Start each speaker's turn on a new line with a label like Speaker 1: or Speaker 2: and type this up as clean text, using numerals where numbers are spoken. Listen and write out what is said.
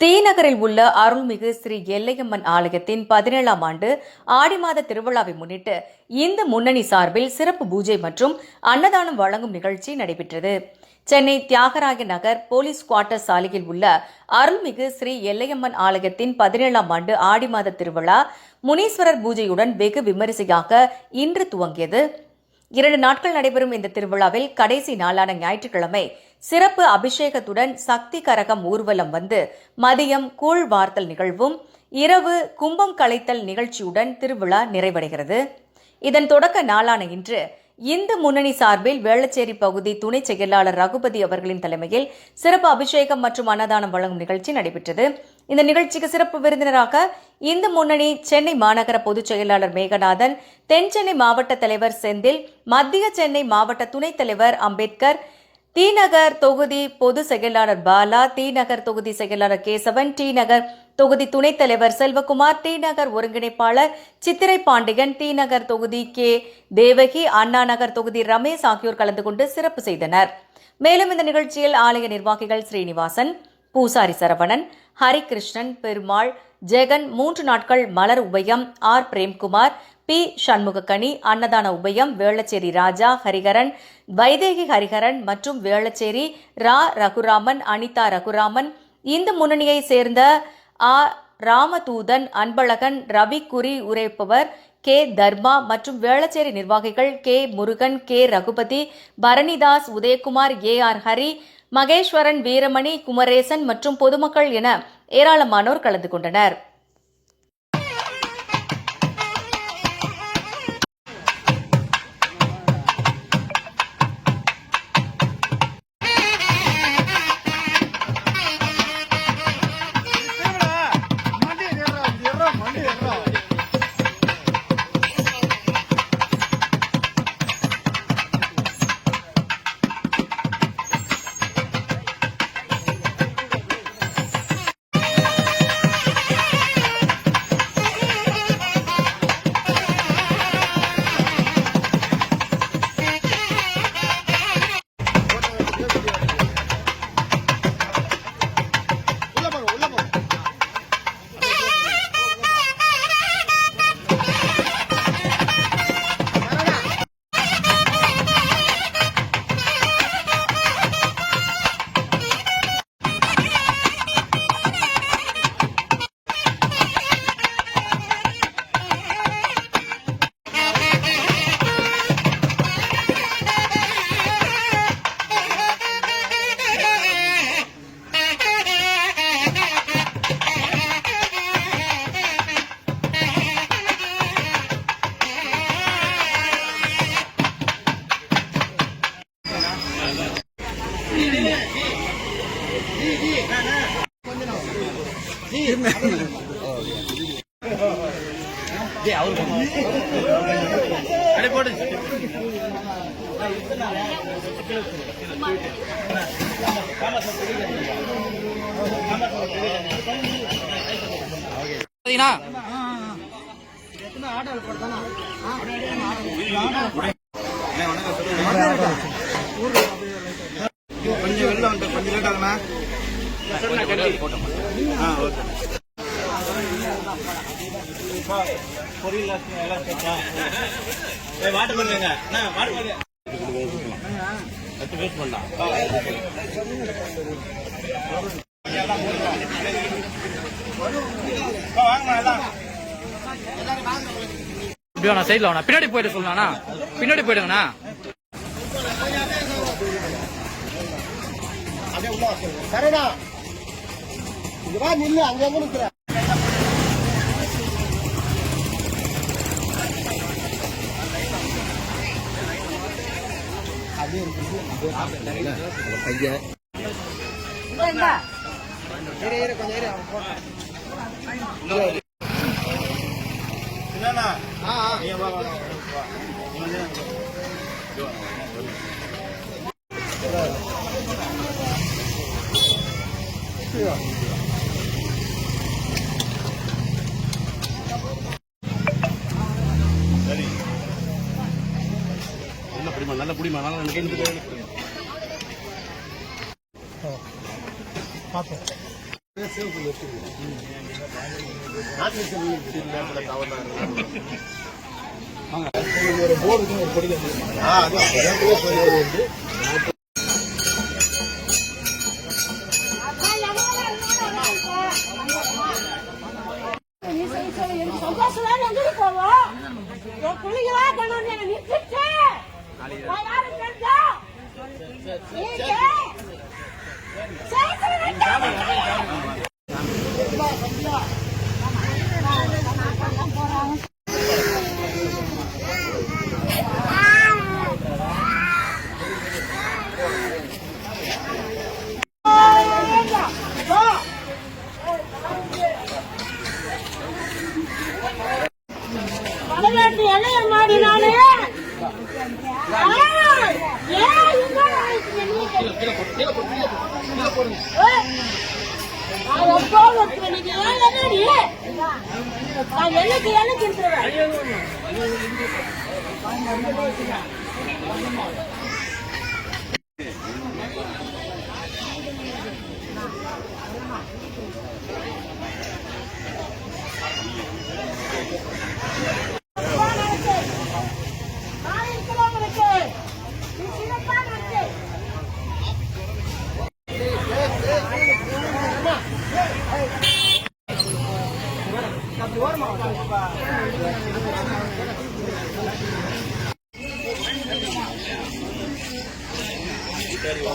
Speaker 1: தீநகரில் உள்ள அருள்மிகு ஸ்ரீ எல்லையம்மன் ஆலயத்தின் 17ஆம் ஆண்டு ஆடி மாத திருவிழாவை முன்னிட்டு இந்து முன்னணி சார்பில் சிறப்பு பூஜை மற்றும் அன்னதானம் வழங்கும் நிகழ்ச்சி நடைபெற்றது. சென்னை தியாகராய நகர் போலீஸ் குவார்ட்டர்ஸ் சாலையில் உள்ள அருள்மிகு ஸ்ரீ எல்லையம்மன் ஆலயத்தின் 17ஆம் ஆண்டு ஆடி மாத திருவிழா முனீஸ்வரர் பூஜையுடன் வெகு விமரிசையாக இன்று துவங்கியது. 2 நாட்கள் நடைபெறும் இந்த திருவிழாவில் கடைசி நாளான ஞாயிற்றுக்கிழமை சிறப்பு அபிஷேகத்துடன் சக்தி கரகம் ஊர்வலம் வந்து மதியம் கூழ் வார்த்தல் நிகழ்வும் இரவு கும்பம் கலைத்தல் நிகழ்ச்சியுடன் திருவிழா நிறைவடைகிறது. இதன் தொடக்க நாளான இன்று இந்து முன்னணி சார்பில் வேளச்சேரி பகுதி துணை செயலாளர் ரகுபதி அவர்களின் தலைமையில் சிறப்பு அபிஷேகம் மற்றும் அன்னதானம் வழங்கும் நிகழ்ச்சி நடைபெற்றது. இந்த நிகழ்ச்சிக்கு சிறப்பு விருந்தினராக இந்து முன்னணி சென்னை மாநகர பொதுச் செயலாளர் மேகநாதன், தென் சென்னை மாவட்ட தலைவர் செந்தில், மத்திய சென்னை மாவட்ட துணைத் தலைவர் அம்பேத்கர், டி நகர் தொகுதி பொது செயலாளர் பாலா, டி நகர் தொகுதி செயலாளர் கேசவன், டி நகர் தொகுதி துணைத் தலைவர் செல்வகுமார், டி நகர் ஒருங்கிணைப்பாளர் சித்திரை பாண்டியன், டி நகர் தொகுதி கே தேவகி, அண்ணா நகர் தொகுதி ரமேஷ் ஆகியோர் கலந்து கொண்டு சிறப்பு செய்தனர். மேலும் இந்த நிகழ்ச்சியில் ஆலய நிர்வாகிகள் ஸ்ரீனிவாசன், பூசாரி சரவணன், ஹரிகிருஷ்ணன், பெருமாள், ஜெகன், 3 நாட்கள் மலர் உபயம், ஆர் பிரேம்குமார், பி சண்முகக்கனி, அன்னதான உபயம், வேளச்சேரி ராஜா, ஹரிஹரன், வைதேகி ஹரிஹரன் மற்றும் வேளச்சேரி ரா ரகுராமன், அனிதா ரகுராமன், இந்து முன்னணியை சேர்ந்த ஆ ராமதூதன், அன்பழகன், ரவி குறி உரைப்பவர் கே தர்மா மற்றும் வேளச்சேரி நிர்வாகிகள் K Murugan, K Ragupathi, Bharanidas, Udhayakumar, A R Hari, Maheswaran, Veeramani, Kumaresan மற்றும் பொதுமக்கள் என ஏராளமானோர் கலந்து கொண்டனர்.
Speaker 2: கொஞ்சம் வெளில வந்து கொஞ்சம் லேட் ஆகுமா? பொரியல் எல்லாம் சேர்த்தா வாட்டர் பண்ணுங்க வாட்டர் பண்ணுங்க 10 பேர் பண்ணலாம்.
Speaker 3: இப்படி சைட்ல வேணா பின்னாடி போயிட்டு சொல்லணா, பின்னாடி போயிடுங்கண்ணா.
Speaker 2: சரிடா, இதுவா நின்று அங்க எங்க நிக்கிற? சரி, நல்ல புடிமா நல்லா ஒரு போர்டு ஒரு படிக்க
Speaker 4: சரி